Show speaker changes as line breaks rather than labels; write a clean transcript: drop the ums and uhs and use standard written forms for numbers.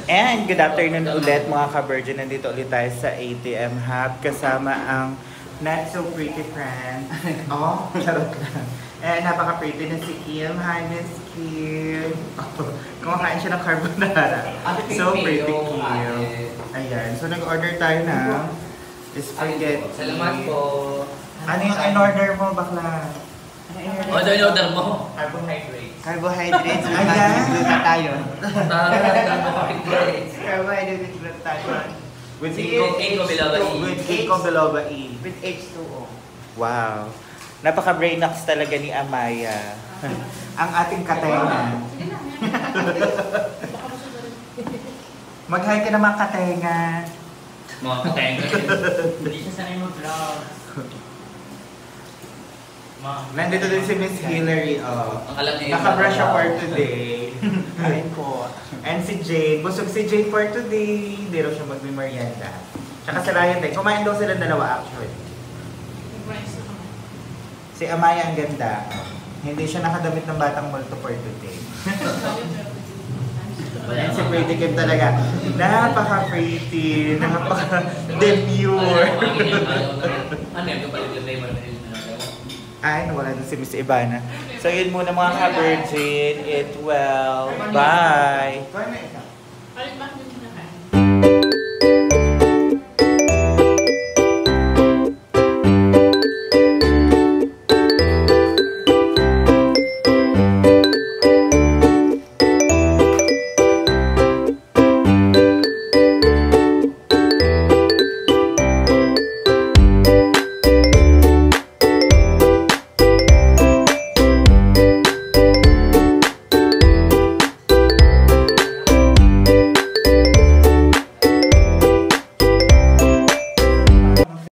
And good afternoon ulit mga ka-Virgin. Nandito ulit tayo sa ATM Hub kasama ang not so pretty friend. Oh, charot lang. Eh, napaka-pretty na si Kim. Hi, Miss Kim. Kumakain siya ng carbonara. So pretty, Kim. Ayan. So nag-order tayo na spaghetti.
Salamat po.
Ano yung in-order mo, bakla?
Ano yung order mo?
Carbohydrates.
Carbohydrates.
Ayan.
Gluta tayo.
Carbohydrates.
Carbohydrates gluta tayo.
With
Ginkgo biloba E.
With Ginkgo biloba E.
With H2O.
Wow. Napaka-brainox talaga ni Amaya. Ang ating katenga. Mag-hi ka naman, katenga.
Mga katenga.
Hindi siya sanay mag-vlog.
Nandito din si Miss Hillary. Oh.
Ang alam niya
Naka-brush siya for today.
Ayun po.
And si Jane. Busog si Jane for today. Hindi raw siya mag-merienda. Tsaka si Ryan din. Kumain daw sila dalawa actually. Si Amaya ang ganda. Hindi siya nakadamit ng batang multo for today. Ayan si Pretty Kim talaga. Napaka-pretty. Napaka-demure.
Ano yung kapaliglay mo na
Ay, nawala na si Miss Ivana. So yun muna mga ka-Virgin. Eat well. Bye!
Kaya na isa.